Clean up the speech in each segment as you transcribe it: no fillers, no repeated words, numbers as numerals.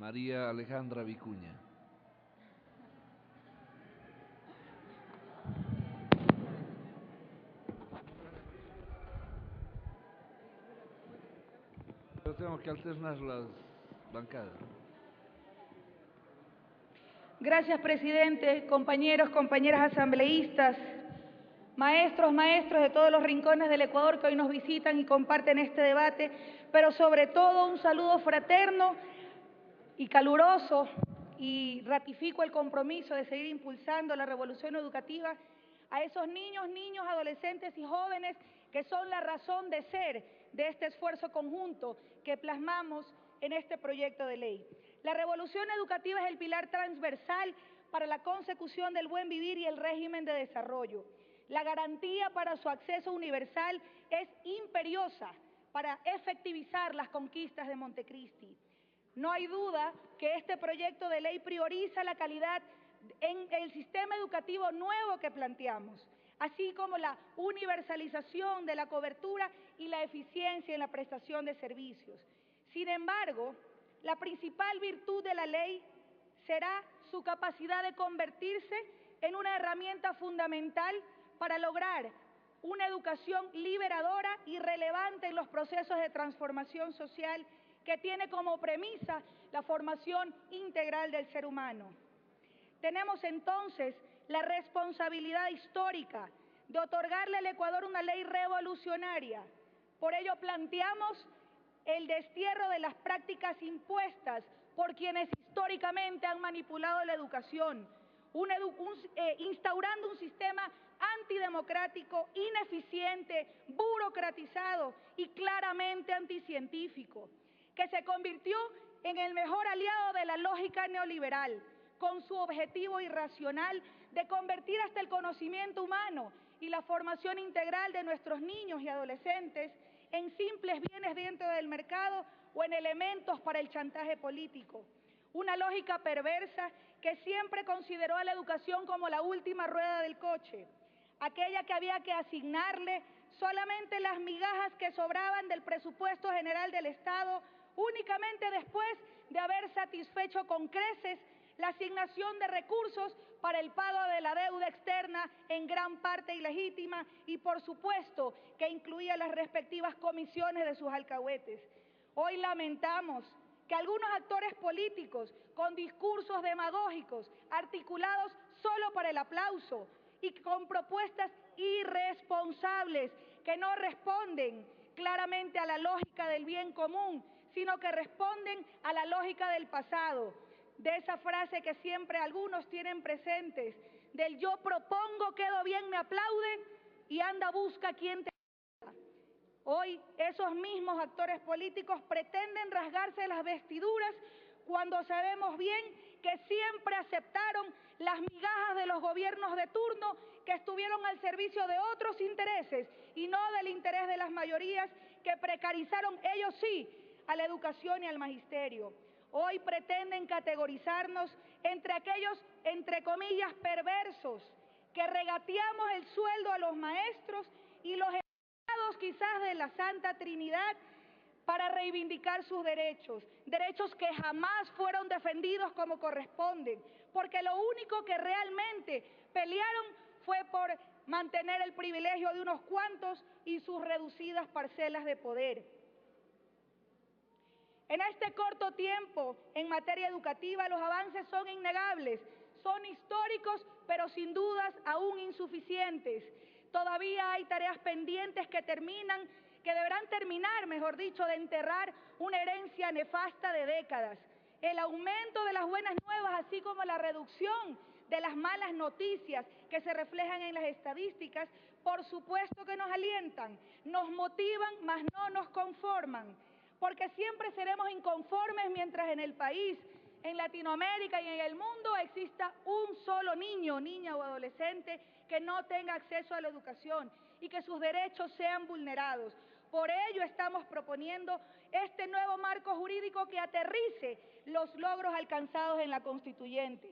María Alejandra Vicuña. Pero tenemos que alternar las bancadas. Gracias, presidente, compañeros, compañeras asambleístas, maestros de todos los rincones del Ecuador que hoy nos visitan y comparten este debate, pero sobre todo un saludo fraterno y caluroso, y ratifico el compromiso de seguir impulsando la revolución educativa a esos niños, adolescentes y jóvenes que son la razón de ser de este esfuerzo conjunto que plasmamos en este proyecto de ley. La revolución educativa es el pilar transversal para la consecución del buen vivir y el régimen de desarrollo. La garantía para su acceso universal es imperiosa para efectivizar las conquistas de Montecristi. No hay duda que este proyecto de ley prioriza la calidad en el sistema educativo nuevo que planteamos, así como la universalización de la cobertura y la eficiencia en la prestación de servicios. Sin embargo, la principal virtud de la ley será su capacidad de convertirse en una herramienta fundamental para lograr una educación liberadora y relevante en los procesos de transformación social que tiene como premisa la formación integral del ser humano. Tenemos entonces la responsabilidad histórica de otorgarle al Ecuador una ley revolucionaria. Por ello planteamos el destierro de las prácticas impuestas por quienes históricamente han manipulado la educación, instaurando un sistema antidemocrático, ineficiente, burocratizado y claramente anticientífico, que se convirtió en el mejor aliado de la lógica neoliberal, con su objetivo irracional de convertir hasta el conocimiento humano y la formación integral de nuestros niños y adolescentes en simples bienes dentro del mercado o en elementos para el chantaje político. Una lógica perversa que siempre consideró a la educación como la última rueda del coche, aquella que había que asignarle solamente las migajas que sobraban del presupuesto general del Estado, únicamente después de haber satisfecho con creces la asignación de recursos para el pago de la deuda externa, en gran parte ilegítima, y por supuesto que incluía las respectivas comisiones de sus alcahuetes. Hoy lamentamos que algunos actores políticos con discursos demagógicos articulados solo para el aplauso y con propuestas irresponsables que no responden claramente a la lógica del bien común, sino que responden a la lógica del pasado, de esa frase que siempre algunos tienen presentes, del yo propongo, quedo bien, me aplauden y anda busca quien te... Hoy esos mismos actores políticos pretenden rasgarse las vestiduras cuando sabemos bien que siempre aceptaron las migajas de los gobiernos de turno que estuvieron al servicio de otros intereses y no del interés de las mayorías que precarizaron, ellos sí, a la educación y al magisterio. Hoy pretenden categorizarnos entre aquellos, entre comillas, perversos, que regateamos el sueldo a los maestros y los empleados quizás de la Santa Trinidad para reivindicar sus derechos, derechos que jamás fueron defendidos como corresponden, porque lo único que realmente pelearon fue por mantener el privilegio de unos cuantos y sus reducidas parcelas de poder. En este corto tiempo, en materia educativa, los avances son innegables, son históricos, pero sin dudas aún insuficientes. Todavía hay tareas pendientes que deberán terminar, mejor dicho, de enterrar una herencia nefasta de décadas. El aumento de las buenas nuevas, así como la reducción de las malas noticias que se reflejan en las estadísticas, por supuesto que nos alientan, nos motivan, mas no nos conforman, porque siempre seremos inconformes mientras en el país, en Latinoamérica y en el mundo exista un solo niño, niña o adolescente que no tenga acceso a la educación y que sus derechos sean vulnerados. Por ello estamos proponiendo este nuevo marco jurídico que aterrice los logros alcanzados en la Constituyente.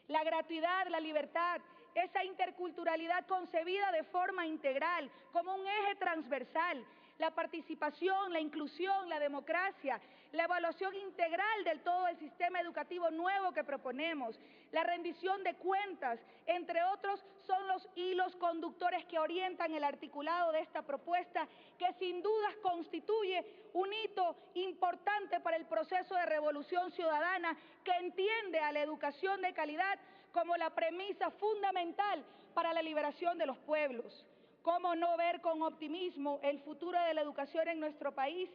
La gratuidad, la libertad, esa interculturalidad concebida de forma integral, como un eje transversal, la participación, la inclusión, la democracia, la evaluación integral del todo el sistema educativo nuevo que proponemos, la rendición de cuentas, entre otros, son los hilos conductores que orientan el articulado de esta propuesta, que sin dudas constituye un hito importante para el proceso de revolución ciudadana que entiende a la educación de calidad como la premisa fundamental para la liberación de los pueblos. ¿Cómo no ver con optimismo el futuro de la educación en nuestro país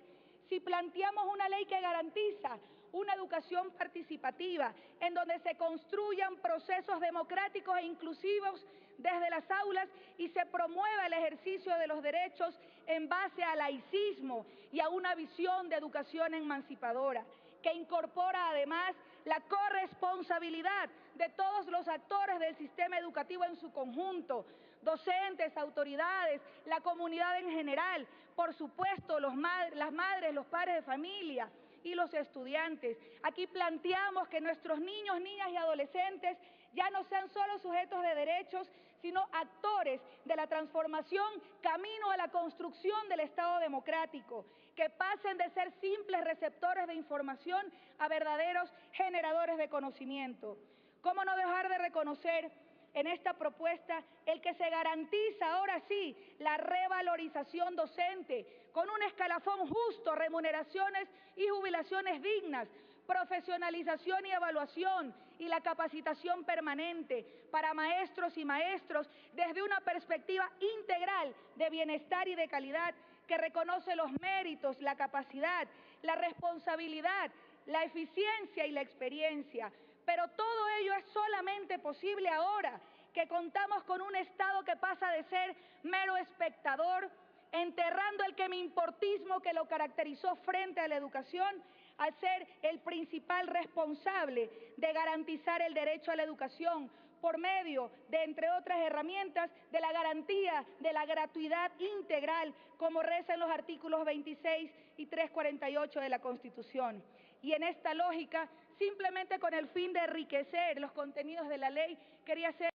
si planteamos una ley que garantiza una educación participativa, en donde se construyan procesos democráticos e inclusivos desde las aulas y se promueva el ejercicio de los derechos en base al laicismo y a una visión de educación emancipadora, que incorpora además la corresponsabilidad de todos los actores del sistema educativo en su conjunto, docentes, autoridades, la comunidad en general, por supuesto las madres, los padres de familia y los estudiantes. Aquí planteamos que nuestros niños, niñas y adolescentes ya no sean solo sujetos de derechos, sino actores de la transformación camino a la construcción del Estado democrático, que pasen de ser simples receptores de información a verdaderos generadores de conocimiento. ¿Cómo no dejar de reconocer en esta propuesta el que se garantiza ahora sí la revalorización docente con un escalafón justo, remuneraciones y jubilaciones dignas, profesionalización y evaluación y la capacitación permanente para maestros y maestros desde una perspectiva integral de bienestar y de calidad que reconoce los méritos, la capacidad, la responsabilidad, la eficiencia y la experiencia? Pero todo ello es solamente posible ahora que contamos con un Estado que pasa de ser mero espectador, enterrando el quemimportismo que lo caracterizó frente a la educación, a ser el principal responsable de garantizar el derecho a la educación por medio de, entre otras herramientas, de la garantía de la gratuidad integral, como rezan los artículos 26 y 348 de la Constitución. Y en esta lógica, simplemente con el fin de enriquecer los contenidos de la ley, quería hacer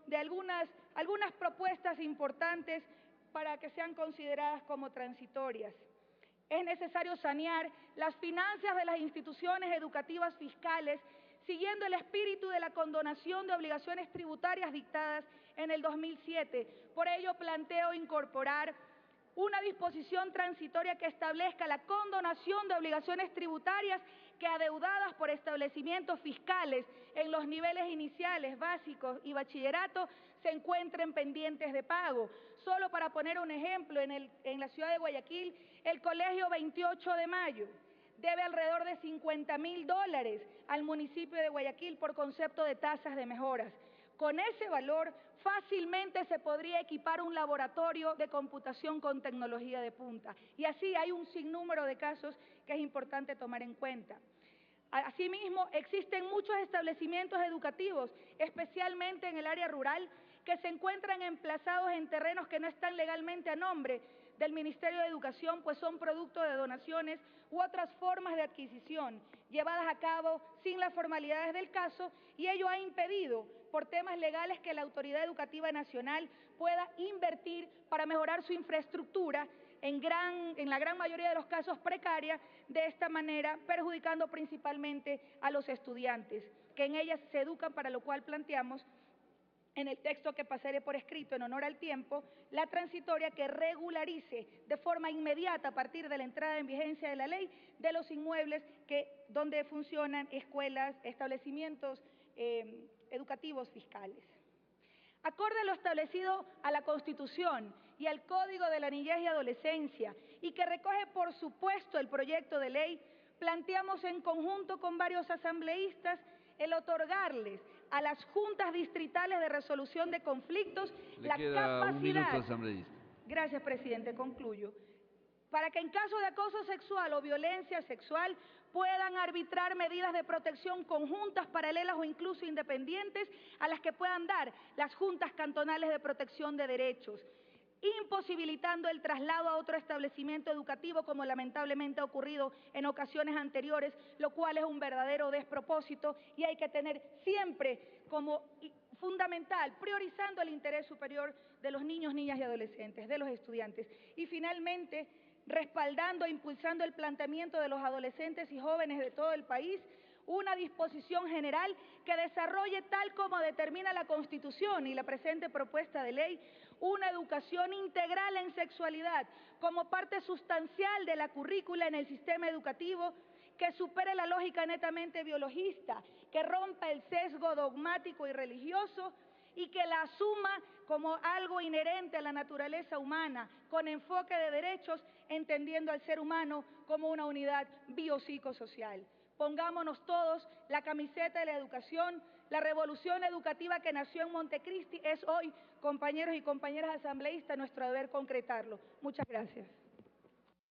de algunas propuestas importantes para que sean consideradas como transitorias. Es necesario sanear las finanzas de las instituciones educativas fiscales, siguiendo el espíritu de la condonación de obligaciones tributarias dictadas en el 2007. Por ello, planteo incorporar una disposición transitoria que establezca la condonación de obligaciones tributarias que adeudadas por establecimientos fiscales en los niveles iniciales, básicos y bachillerato se encuentren pendientes de pago. Solo para poner un ejemplo, en la ciudad de Guayaquil, el Colegio 28 de Mayo debe alrededor de $50.000 al municipio de Guayaquil por concepto de tasas de mejoras. Con ese valor fácilmente se podría equipar un laboratorio de computación con tecnología de punta. Y así hay un sinnúmero de casos que es importante tomar en cuenta. Asimismo, existen muchos establecimientos educativos, especialmente en el área rural, que se encuentran emplazados en terrenos que no están legalmente a nombre del Ministerio de Educación, pues son producto de donaciones u otras formas de adquisición llevadas a cabo sin las formalidades del caso, y ello ha impedido, por temas legales, que la Autoridad Educativa Nacional pueda invertir para mejorar su infraestructura, en la gran mayoría de los casos precaria, de esta manera perjudicando principalmente a los estudiantes, que en ellas se educan, para lo cual planteamos en el texto que pasaré por escrito en honor al tiempo, la transitoria que regularice de forma inmediata a partir de la entrada en vigencia de la ley de los inmuebles donde funcionan escuelas, establecimientos educativos fiscales. Acorde a lo establecido a la Constitución y al Código de la Niñez y Adolescencia, y que recoge por supuesto el proyecto de ley, planteamos en conjunto con varios asambleístas el otorgarles a las juntas distritales de resolución de conflictos la capacidad. Un minuto, asambleísta. Gracias, presidente, concluyo. Para que en caso de acoso sexual o violencia sexual puedan arbitrar medidas de protección conjuntas, paralelas o incluso independientes a las que puedan dar las juntas cantonales de protección de derechos, imposibilitando el traslado a otro establecimiento educativo, como lamentablemente ha ocurrido en ocasiones anteriores, lo cual es un verdadero despropósito y hay que tener siempre como fundamental, priorizando el interés superior de los niños, niñas y adolescentes, de los estudiantes. Y finalmente, respaldando e impulsando el planteamiento de los adolescentes y jóvenes de todo el país, una disposición general que desarrolle, tal como determina la Constitución y la presente propuesta de ley, una educación integral en sexualidad como parte sustancial de la currícula en el sistema educativo, que supere la lógica netamente biologista, que rompa el sesgo dogmático y religioso y que la asuma como algo inherente a la naturaleza humana, con enfoque de derechos, entendiendo al ser humano como una unidad biopsicosocial. Pongámonos todos la camiseta de la educación. La revolución educativa que nació en Montecristi es hoy, compañeros y compañeras asambleístas, nuestro deber concretarlo. Muchas gracias.